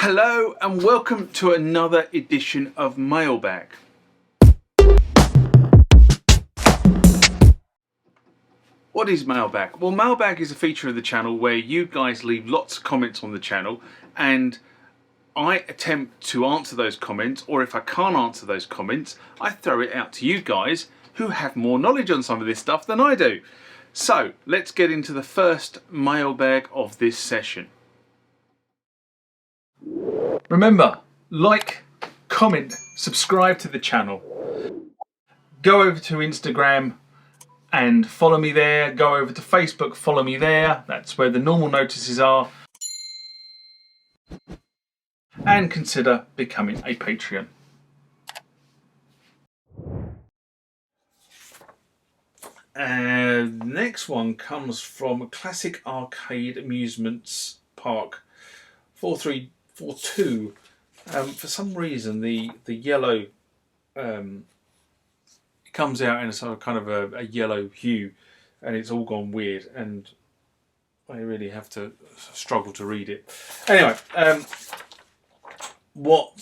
Hello and welcome to another edition of Mailbag. What is Mailbag? Well, Mailbag is a feature of the channel where you guys leave lots of comments on the channel and I attempt to answer those comments, or if I can't answer those comments, I throw it out to you guys who have more knowledge on some of this stuff than I do. So let's get into the first mailbag of this session. Remember, like, comment, subscribe to the channel. Go over to Instagram and follow me there. Go over to Facebook, follow me there. That's where the normal notices are. And consider becoming a Patreon. Next one comes from Classic Arcade Amusements Park 4342. For some reason the yellow it comes out in a sort of kind of a yellow hue, and it's all gone weird, and I really have to struggle to read it. Anyway, what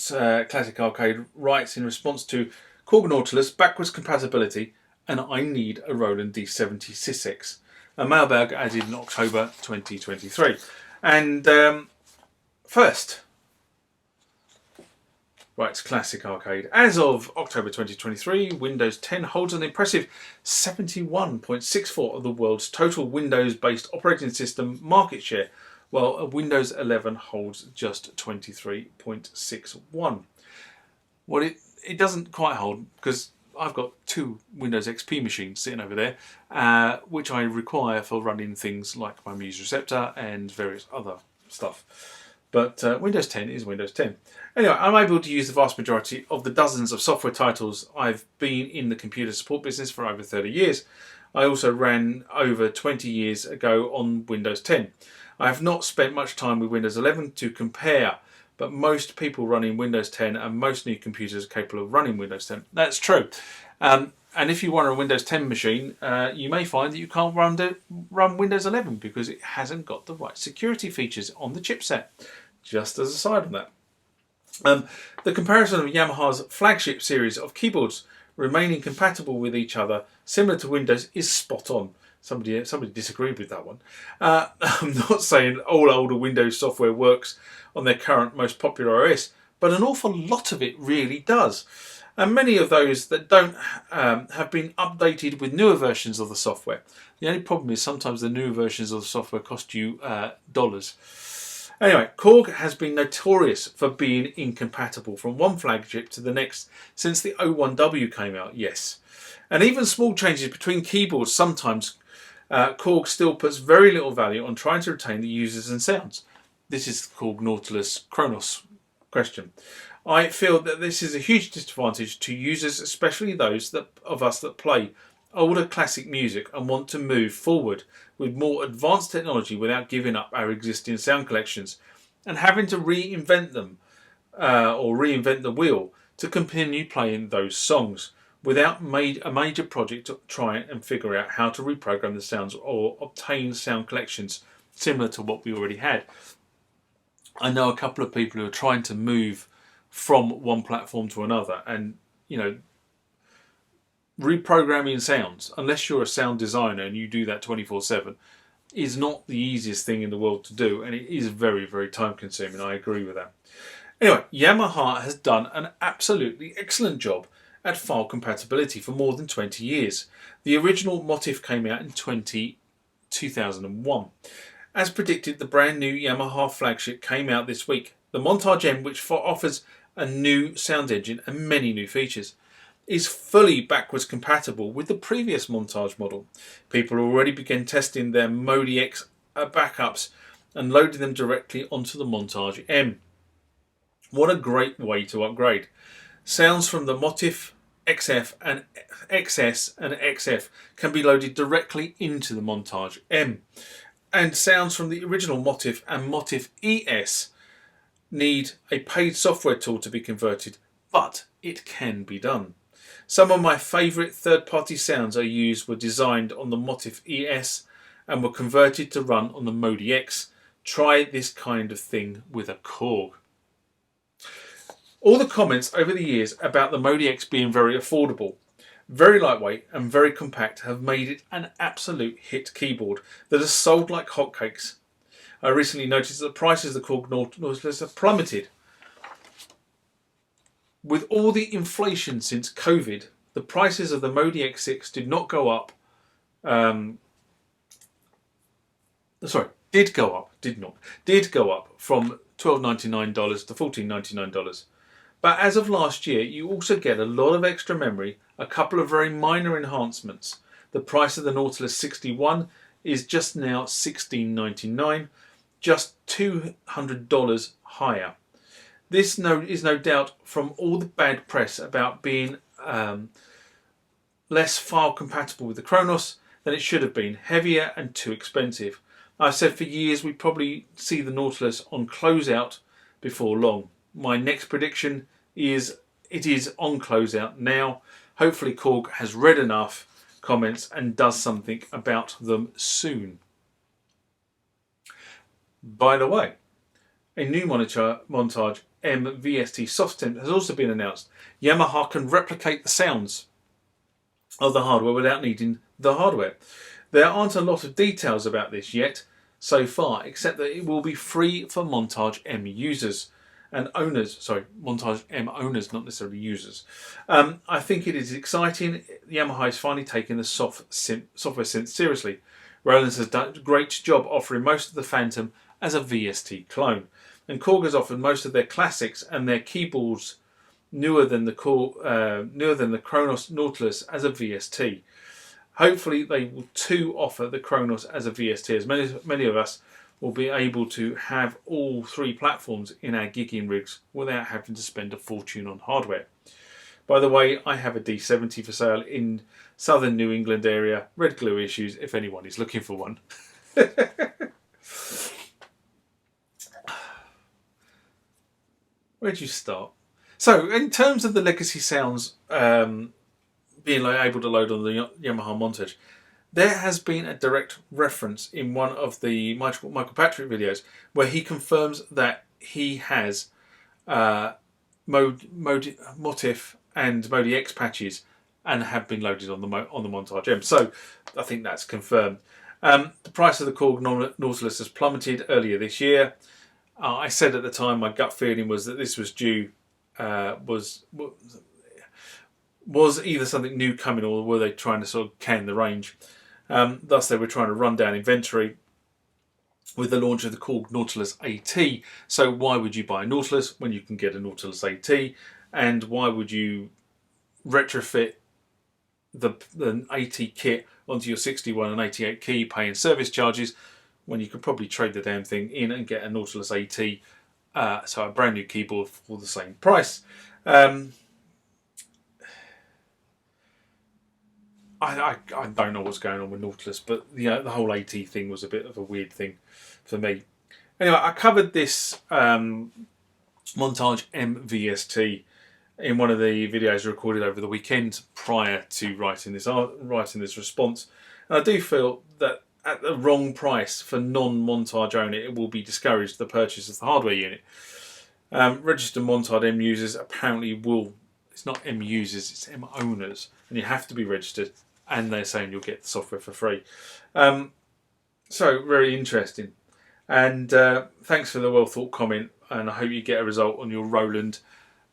Classic Arcade writes in response to Korg Nautilus backwards compatibility, and I need a Roland D70 Sysx. A mailbag added in October 2023. And first, writes Classic Arcade. As of October 2023, Windows 10 holds an impressive 71.64% of the world's total Windows-based operating system market share, while Windows 11 holds just 23.61%. Well, it doesn't quite hold, because I've got two Windows XP machines sitting over there, which I require for running things like my Muse Receptor and various other stuff. But Windows 10 is Windows 10. Anyway, I'm able to use the vast majority of the dozens of software titles. I've been in the computer support business for over 30 years. I also ran over 20 years ago on Windows 10. I have not spent much time with Windows 11 to compare, but most people running Windows 10 and most new computers are capable of running Windows 10. That's true. And if you want a Windows 10 machine, you may find that you can't run Windows 11 because it hasn't got the right security features on the chipset. Just as a side on that. The comparison of Yamaha's flagship series of keyboards remaining compatible with each other, similar to Windows, is spot on. Somebody disagreed with that one. I'm not saying all older Windows software works on their current most popular OS, but an awful lot of it really does. And many of those that don't have been updated with newer versions of the software. The only problem is sometimes the newer versions of the software cost you dollars. Anyway, Korg has been notorious for being incompatible from one flagship to the next since the 01W came out, yes. And even small changes between keyboards sometimes Korg still puts very little value on trying to retain the users and sounds. This is the Korg Nautilus Kronos question. I feel that this is a huge disadvantage to users, especially those of us that play older classic music and want to move forward with more advanced technology without giving up our existing sound collections and having to reinvent them or reinvent the wheel to continue playing those songs without a major project to try and figure out how to reprogram the sounds or obtain sound collections similar to what we already had. I know a couple of people who are trying to move from one platform to another, and reprogramming sounds, unless you're a sound designer and you do that 24/7, is not the easiest thing in the world to do, and it is very, very time consuming. I agree with that. Anyway, Yamaha has done an absolutely excellent job at file compatibility for more than 20 years. The original Motif came out in 2001. As predicted, the brand new Yamaha flagship came out this week. The Montage M, which offers a new sound engine and many new features, is fully backwards compatible with the previous Montage model. People already began testing their Modi X backups and loading them directly onto the Montage M. What a great way to upgrade. Sounds from the Motif XF and XS and XF can be loaded directly into the Montage M. And sounds from the original Motif and Motif ES need a paid software tool to be converted, but it can be done. Some of my favourite third-party sounds I used were designed on the Motif ES and were converted to run on the Modi X. Try this kind of thing with a Korg. All the comments over the years about the Modi X being very affordable, very lightweight and very compact have made it an absolute hit keyboard that has sold like hotcakes. I recently noticed that the prices of the Korg Nautilus have plummeted. With all the inflation since COVID, the prices of the Modi X6 did not go up. Did go up from $12.99 to $14.99. But as of last year, you also get a lot of extra memory, a couple of very minor enhancements. The price of the Nautilus 61 is just now $16.99, just $200 higher. This is no doubt from all the bad press about being less file compatible with the Kronos than it should have been, heavier and too expensive. I've said for years we'd probably see the Nautilus on closeout before long. My next prediction is it is on closeout now. Hopefully Korg has read enough comments and does something about them soon. By the way, a new Montage M VST soft temp has also been announced. Yamaha can replicate the sounds of the hardware without needing the hardware. There aren't a lot of details about this yet so far, except that it will be free for Montage M users and owners. Sorry, Montage M owners, not necessarily users. I think it is exciting. Yamaha is finally taking the software synth seriously. Roland has done a great job offering most of the Phantom as a VST clone, and Korg has offered most of their classics and their keyboards newer than the Kronos Nautilus as a VST. Hopefully they will too offer the Kronos as a VST, as many of us will be able to have all three platforms in our gigging rigs without having to spend a fortune on hardware. By the way, I have a D70 for sale in southern New England area, red glue issues if anyone is looking for one. Where'd you start? So, in terms of the legacy sounds being able to load on the Yamaha Montage, there has been a direct reference in one of the Michael Patrick videos where he confirms that he has Motif and Modi X patches and have been loaded on the Montage M. So, I think that's confirmed. The price of the Korg Nautilus has plummeted earlier this year. I said at the time my gut feeling was that this was due, was either something new coming or were they trying to sort of can the range. Thus they were trying to run down inventory with the launch of the Korg Nautilus AT. So why would you buy a Nautilus when you can get a Nautilus AT? And why would you retrofit the AT kit onto your 61 and 88 key paying service charges when you could probably trade the damn thing in and get a Nautilus AT, so a brand new keyboard for the same price. I don't know what's going on with Nautilus, but the whole AT thing was a bit of a weird thing for me. Anyway, I covered this Montage M VST in one of the videos recorded over the weekend prior to writing this response, and I do feel that at the wrong price for non-Montage owner, it will be discouraged the purchase of the hardware unit. Registered Montage M users apparently will. It's not M users, it's M owners, and you have to be registered. And they're saying you'll get the software for free. So very interesting. And thanks for the well thought comment. And I hope you get a result on your Roland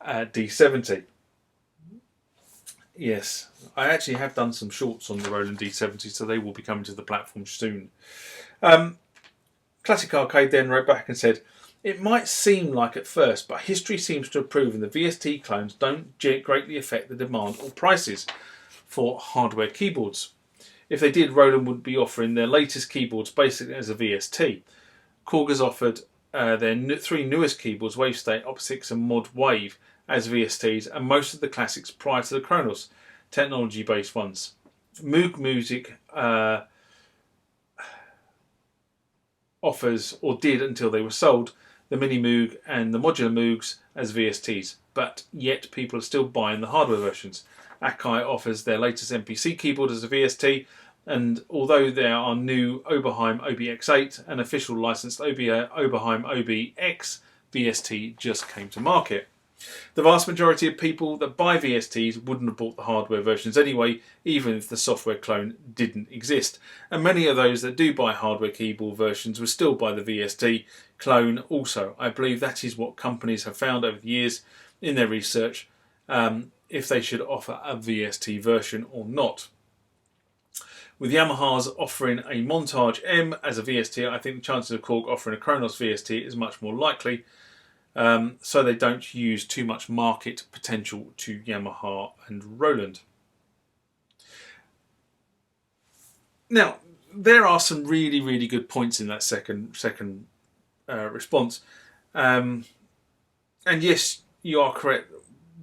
D70. Yes, I actually have done some shorts on the Roland D70, so they will be coming to the platform soon. Classic Arcade then wrote back and said, it might seem like at first, but history seems to have proven the VST clones don't greatly affect the demand or prices for hardware keyboards. If they did, Roland would be offering their latest keyboards basically as a VST. Korg has offered their three newest keyboards, WaveState, Op6 and Mod Wave, as VSTs, and most of the classics prior to the Kronos, technology-based ones. Moog Music offers, or did until they were sold, the Mini Moog and the Modular Moogs as VSTs, but yet people are still buying the hardware versions. Akai offers their latest MPC keyboard as a VST, and although there are new Oberheim OBX8 and official licensed Oberheim OBX VST just came to market. The vast majority of people that buy VSTs wouldn't have bought the hardware versions anyway, even if the software clone didn't exist. And many of those that do buy hardware keyboard versions will still buy the VST clone also. I believe that is what companies have found over the years in their research, if they should offer a VST version or not. With Yamaha's offering a Montage M as a VST, I think the chances of Korg offering a Kronos VST is much more likely, so they don't use too much market potential to Yamaha and Roland. Now, there are some really, really good points in that second response. And yes, you are correct.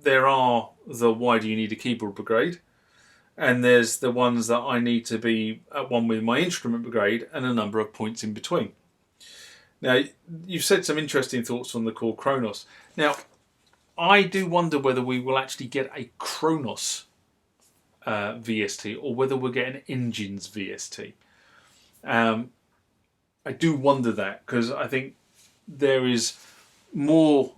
There are the why do you need a keyboard brigade? And there's the ones that I need to be at one with my instrument brigade, and a number of points in between. Now, you've said some interesting thoughts on the Korg Kronos. Now, I do wonder whether we will actually get a Kronos VST or whether we'll get an Engines VST. I do wonder that, because I think there is more.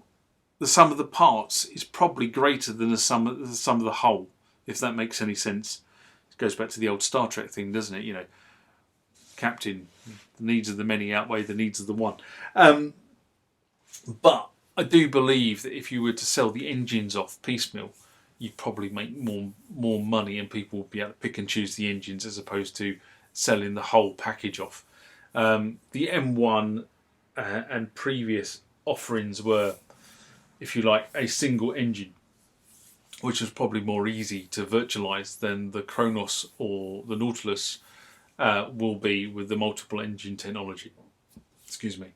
The sum of the parts is probably greater than the sum of the whole, if that makes any sense. It goes back to the old Star Trek thing, doesn't it? You know, Captain, the needs of the many outweigh the needs of the one. But I do believe that if you were to sell the engines off piecemeal, you'd probably make more money, and people would be able to pick and choose the engines as opposed to selling the whole package off. The M1 and previous offerings were, if you like, a single engine, which was probably more easy to virtualize than the Kronos or the Nautilus will be with the multiple engine technology. Excuse me.